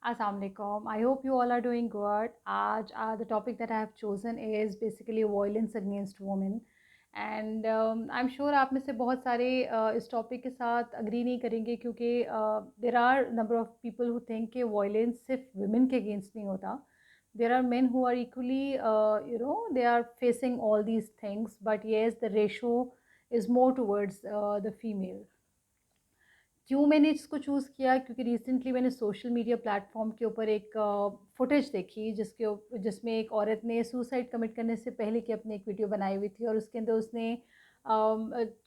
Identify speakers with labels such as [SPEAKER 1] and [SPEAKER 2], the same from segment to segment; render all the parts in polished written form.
[SPEAKER 1] Assalamu alaikum. I hope you all are doing good. आज the topic that I have chosen is basically violence against women. And I'm sure आप में से बहुत सारे इस topic के साथ अग्री नहीं करेंगे क्योंकि there are number of people who think कि violence सिर्फ women के against नहीं होता. There are men who are equally, they are facing all these things. But yes, the ratio is more towards the female. क्यों मैंने इसको choose किया क्योंकि रिसेंटली मैंने सोशल मीडिया प्लेटफॉर्म के ऊपर एक फुटेज देखी जिसमें एक औरत ने सुसाइड कमिट करने से पहले की अपनी एक वीडियो बनाई हुई थी और उसके अंदर उसने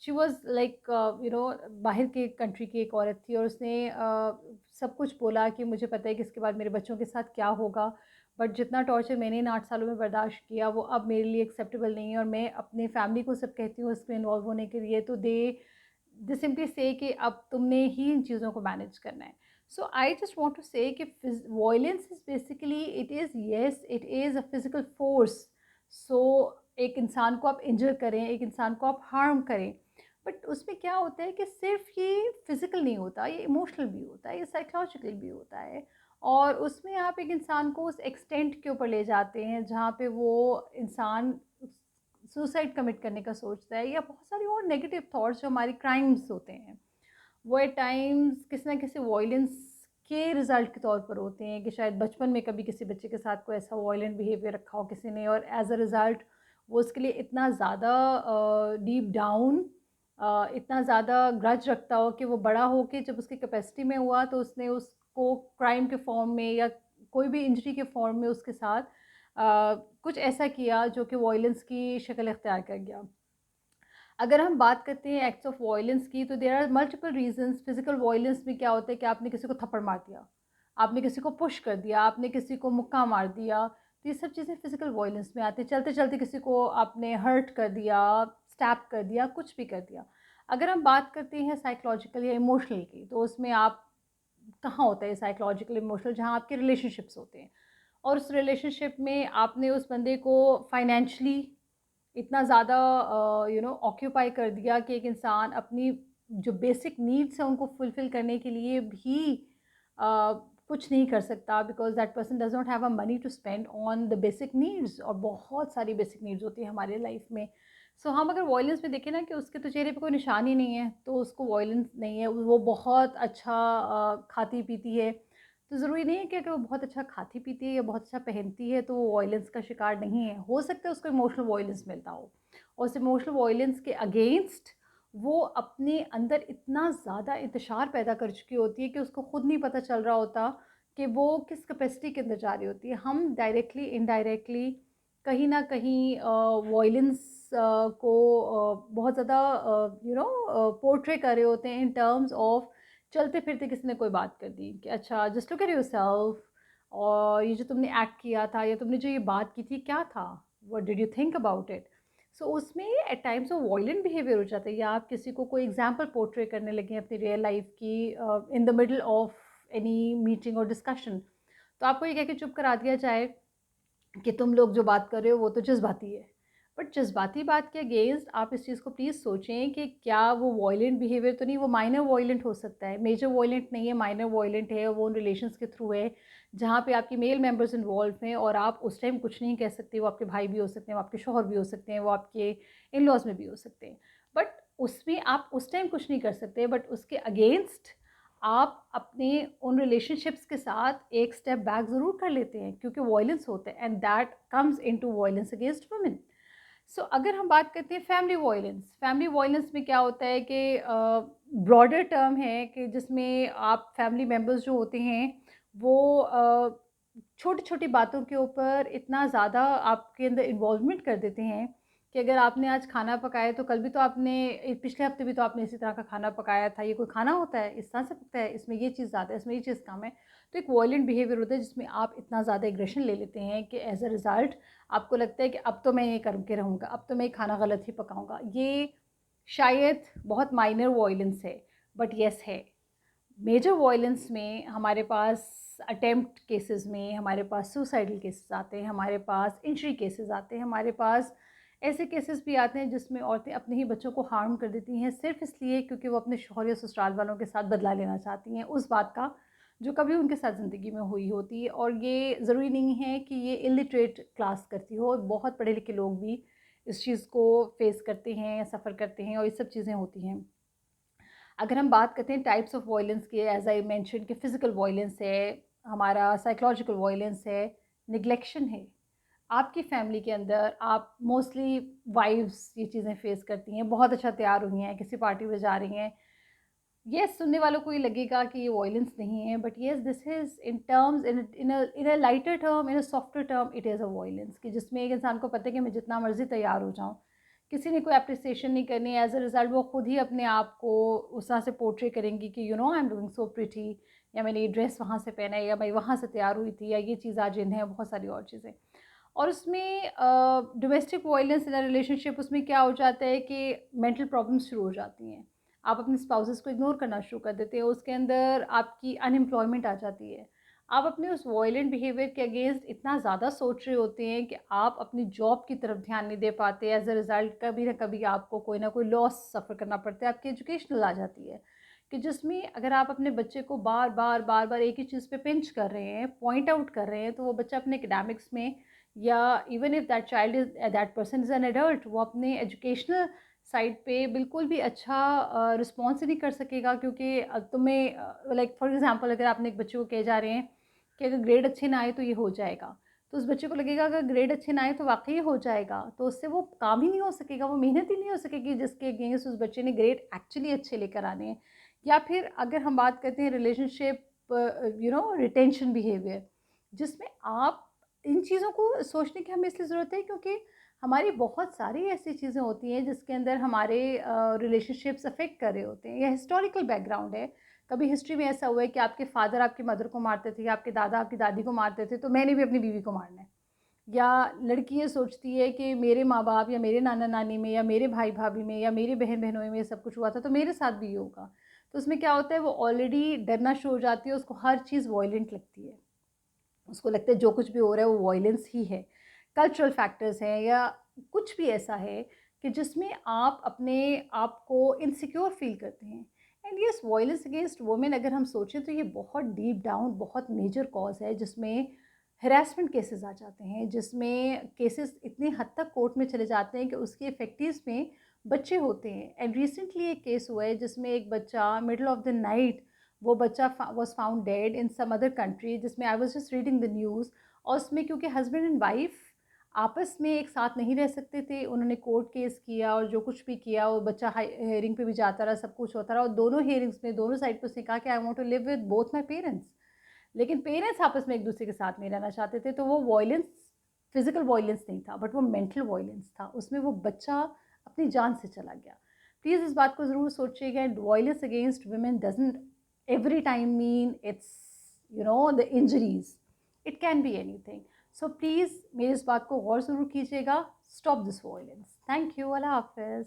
[SPEAKER 1] शी वाज लाइक बाहर के कंट्री की एक औरत थी और उसने सब कुछ बोला कि मुझे पता है कि इसके बाद मेरे बच्चों के साथ क्या होगा, बट जितना टॉर्चर मैंने इन 8 सालों में बर्दाश्त किया वो अब मेरे लिए एक्सेप्टेबल नहीं है और मैं अपने फैमिली को सब कहती हूँ इसमें इन्वॉल्व होने के लिए, तो दे सिंपली से कि अब तुमने ही इन चीज़ों को मैनेज करना है. So I just want to say कि violence is basically it is, yes it is a physical force. So एक इंसान को आप इंजर करें, एक इंसान को आप हार्म करें, बट उसमें क्या होता है कि सिर्फ ये फिज़िकल नहीं होता, ये इमोशनल भी होता है, ये साइकोलॉजिकल भी होता है. और उसमें आप एक इंसान को उस एक्सटेंट के ऊपर ले जाते हैं जहाँ पे वो इंसान सुसाइड कमिट करने का सोचता है या बहुत सारी और नेगेटिव थॉट्स जो हमारी क्राइम्स होते हैं वो एट टाइम्स किसी ना किसी वॉयलेंस के रिज़ल्ट के तौर पर होते हैं कि शायद बचपन में कभी किसी बच्चे के साथ कोई ऐसा वॉयलेंट बिहेवियर रखा हो किसी ने और एज अ रिज़ल्ट वो उसके लिए इतना ज़्यादा डीप डाउन इतना ज़्यादा ग्रज रखता हो कि वो बड़ा हो के जब उसकी कैपेसिटी में हुआ तो उसने उसको क्राइम के फॉर्म में या कोई भी इंजरी के फॉर्म में उसके साथ कुछ ऐसा किया जो कि वॉयलेंस की शक्ल इख्तियार कर गया. अगर हम बात करते हैं एक्ट्स ऑफ वॉयलेंस की तो there are multiple reasons. Physical violence में क्या होता है कि आपने किसी को थप्पड़ मार दिया, आपने किसी को पुश कर दिया, आपने किसी को मुक्का मार दिया, तो ये सब चीज़ें फिजिकल वॉयलेंस में आती है. चलते चलते किसी को आपने हर्ट कर दिया, स्टैप कर दिया, कुछ भी कर दिया. अगर हम बात करते हैं साइकोलॉजिकल या इमोशनल की तो उसमें आप कहाँ होता है साइकोलॉजिकल इमोशनल, जहाँ आपके रिलेशनशिप्स होते हैं और उस रिलेशनशिप में आपने उस बंदे को फाइनेंशली इतना ज़्यादा ऑक्यूपाई कर दिया कि एक इंसान अपनी जो बेसिक नीड्स हैं उनको फुलफ़िल करने के लिए भी कुछ नहीं कर सकता because that person does not have a money to spend on the basic needs. और बहुत सारी बेसिक नीड्स होती है हमारे लाइफ में. सो हम अगर वॉयलेंस में देखें ना कि उसके तो चेहरे पे कोई निशान ही नहीं है तो उसको वॉयलेंस नहीं है, वो बहुत अच्छा खाती पीती है. तो ज़रूरी नहीं है कि अगर वो बहुत अच्छा खाती पीती है या बहुत अच्छा पहनती है तो वो वॉयलेंस का शिकार नहीं है. हो सकता है उसको इमोशनल वॉयलेंस मिलता हो और उस इमोशनल वॉयलेंस के अगेंस्ट वो अपने अंदर इतना ज़्यादा इंतशार पैदा कर चुकी होती है कि उसको खुद नहीं पता चल रहा होता कि वो किस कैपेसिटी के अंदर जा रही होती है. हम डायरेक्टली इनडायरेक्टली कहीं ना कहीं वॉयलेंस को बहुत ज़्यादा पोर्ट्रे कर रहे होते हैं इन टर्म्स ऑफ चलते फिरते किसी ने कोई बात कर दी कि अच्छा जस्ट लुक एट योरसेल्फ, और ये जो तुमने एक्ट किया था या तुमने जो ये बात की थी क्या था, what did you think about it. So उसमें एट टाइम्स वो वॉयलेंट बिहेवियर हो जाता है या आप किसी को कोई एग्जांपल पोर्ट्रे करने लगे अपनी रियल लाइफ की in the middle of any meeting और डिस्कशन, तो आपको ये कह के चुप करा दिया जाए कि तुम लोग जो बात कर रहे हो वो तो जज्बाती है. बट जज्बाती बात के अगेंस्ट आप इस चीज़ को प्लीज़ सोचें कि क्या वो वॉयलेंट बिहेवियर तो नहीं, वो माइनर वॉयलेंट हो सकता है, मेजर वॉयलेंट नहीं है, माइनर वॉयलेंट है. वो उन रिलेशंस के थ्रू है जहाँ पे आपके मेल मेंबर्स इन्वॉल्व हैं और आप उस टाइम कुछ नहीं कह सकते. वो आपके भाई भी हो सकते हैं, वो आपके शौहर भी हो सकते हैं, वो आपके इन लॉज में भी हो सकते हैं. बट उसमें आप उस टाइम कुछ नहीं कर सकते, बट उसके अगेंस्ट आप अपने उन रिलेशनशिप्स के साथ एक स्टेप बैक ज़रूर कर लेते हैं क्योंकि वॉयलेंस होता है and that comes into violence against women. So अगर हम बात करते हैं फैमिली वॉयलेंस में क्या होता है कि ब्रॉडर टर्म है कि जिसमें आप फैमिली मेम्बर्स जो होते हैं वो छोटी छोटी बातों के ऊपर इतना ज़्यादा आपके अंदर इन्वॉल्वमेंट कर देते हैं कि अगर आपने आज खाना पकाया तो कल भी तो आपने पिछले हफ्ते भी तो आपने इसी तरह का खाना पकाया था. ये कोई खाना होता है? इस तरह से पकता है, इसमें ये चीज़ ज़्यादा है, इसमें ये चीज़ कम है. तो एक वॉयलेंट बिहेवियर होता है जिसमें आप इतना ज़्यादा एग्रेशन ले लेते हैं कि एज अ रिज़ल्ट आपको लगता है कि अब तो मैं ये करके रहूँगा, अब तो मैं खाना गलत ही पकाऊँगा. ये शायद बहुत माइनर वॉयलेंस है, बट येस है. मेजर वॉयलेंस में हमारे पास अटेम्प्ट केसेस में हमारे पास सुसाइडल केसेस आते हैं, हमारे पास इंजरी केसेस आते हैं, हमारे पास ऐसे केसेस भी आते हैं जिसमें औरतें अपने ही बच्चों को हार्म कर देती हैं सिर्फ इसलिए क्योंकि वो अपने शौहर या ससुराल वालों के साथ बदला लेना चाहती हैं उस बात का जो कभी उनके साथ ज़िंदगी में हुई होती है। और ये ज़रूरी नहीं है कि ये इलिटरेट क्लास करती हो, बहुत पढ़े लिखे लोग भी इस चीज़ को फेस करते हैं, सफ़र करते हैं, और ये सब चीज़ें होती हैं। अगर हम बात करते हैं टाइप्स ऑफ वायलेंस की, एज आई मेंशन कि फ़िज़िकल वायलेंस है, हमारा साइकोलॉजिकल वायलेंस है, निग्लेक्शन है। आपकी फैमिली के अंदर आप मोस्टली वाइफ्स ये चीज़ें फेस करती हैं, बहुत अच्छा तैयार हुई हैं, किसी पार्टी में जा रही हैं, येस सुनने वालों को ये लगेगा कि ये वॉयलेंस नहीं है, but yes this is in terms, in a lighter term, in a softer term, it is a violence, कि जिसमें एक इंसान को पता है कि मैं जितना मर्ज़ी तैयार हो जाऊँ, किसी ने कोई एप्रिसिएशन नहीं करनी, एज़ अ रिज़ल्ट वो खुद ही अपने आप को उस तरह से पोर्ट्रे करेंगी कि you know I am looking so pretty, या मैंने ये ड्रेस वहाँ से पहना है, या मैं वहाँ से तैयार हुई थी, या ये चीज़ आज इन है, बहुत सारी और चीज़ें। और उसमें domestic violence in a relationship, उसमें क्या हो जाता है कि मेंटल प्रॉब्लम्स शुरू हो जाती हैं। आप अपने स्पाउसेस को इग्नोर करना शुरू कर देते हैं, उसके अंदर आपकी अनएम्प्लॉयमेंट आ जाती है। आप अपने उस वायलेंट बिहेवियर के अगेंस्ट इतना ज़्यादा सोच रहे होते हैं कि आप अपनी जॉब की तरफ ध्यान नहीं दे पाते। एज अ रिज़ल्ट कभी ना कभी आपको कोई ना कोई लॉस सफ़र करना पड़ता है, आपकी एजुकेशनल आ जाती है, कि जिसमें अगर आप अपने बच्चे को बार बार बार बार एक ही चीज़ पे पिंच कर रहे हैं, पॉइंट आउट कर रहे हैं, तो वो बच्चा अपने एकेडमिक्स में, या even if that child is that person is an adult, वो अपने एजुकेशनल साइड पे बिल्कुल भी अच्छा रिस्पॉन्स नहीं कर सकेगा, क्योंकि तुम्हें लाइक फॉर एग्जांपल अगर आपने एक बच्चे को कहे जा रहे हैं कि अगर ग्रेड अच्छे ना आए तो ये हो जाएगा, तो उस बच्चे को लगेगा अगर ग्रेड अच्छे ना आए तो वाकई हो जाएगा, तो उससे वो काम ही नहीं हो सकेगा, वो मेहनत ही नहीं हो सकेगी जिसके अगेंस्ट उस बच्चे ने ग्रेड एक्चुअली अच्छे लेकर आने हैं। या फिर अगर हम बात करते हैं relationship, you know retention behaviour, जिसमें आप इन चीज़ों को सोचने की हमें इसलिए ज़रूरत है क्योंकि हमारी बहुत सारी ऐसी चीज़ें होती हैं जिसके अंदर हमारे रिलेशनशिप्स अफेक्ट कर रहे होते हैं, या हिस्टोरिकल बैकग्राउंड है। कभी हिस्ट्री में ऐसा हुआ है कि आपके फादर आपकी मदर को मारते थे, या आपके दादा आपकी दादी को मारते थे, तो मैंने भी अपनी बीवी को मारना है। या लड़की ये सोचती है कि मेरे माँ बाप या मेरे नाना नानी में या मेरे भाई भाभी में या मेरी बहन बहनों में ये सब कुछ हुआ था, तो मेरे साथ भी ये होगा। तो उसमें क्या होता है, वो ऑलरेडी डरना शुरू हो जाती है, उसको हर चीज़ वॉयलेंट लगती है, उसको लगता है जो कुछ भी हो रहा है वो वॉयलेंस ही है। कल्चरल फैक्टर्स हैं, या कुछ भी ऐसा है कि जिसमें आप अपने आप को इनसिक्योर फील करते हैं। And yes, violence against women अगर हम सोचें तो ये बहुत डीप डाउन बहुत मेजर कॉज है, जिसमें हरासमेंट केसेस आ जाते हैं, जिसमें केसेस इतनी हद तक कोर्ट में चले जाते हैं कि उसके इफेक्टिव्स में बच्चे होते हैं। एंड रिसेंटली एक केस हुआ है जिसमें एक बच्चा मिडल ऑफ द नाइट, वो बच्चा was found dead in some other country, जिसमें I was just reading the news. और उसमें क्योंकि हस्बैंड एंड वाइफ आपस में एक साथ नहीं रह सकते थे, उन्होंने कोर्ट केस किया और जो कुछ भी किया, वो बच्चा हेयरिंग पे भी जाता रहा, सब कुछ होता रहा, और दोनों हेयरिंग्स में दोनों साइड पर उसने कहा कि I want to live with both my parents. लेकिन पेरेंट्स आपस में एक दूसरे के साथ नहीं रहना चाहते थे, तो वो वॉयलेंस फिजिकल वॉयलेंस नहीं था, बट वो मेंटल वॉयलेंस था, उसमें वो बच्चा अपनी जान से चला गया। प्लीज़ इस बात को ज़रूर सोचिएगा, violence against women doesn't every time mean it's, you know, the injuries, it can be anything. So please मेरी इस बात को गौर ज़रूर कीजिएगा, stop this violence. Thank you, अल्लाह हाफ़िज़।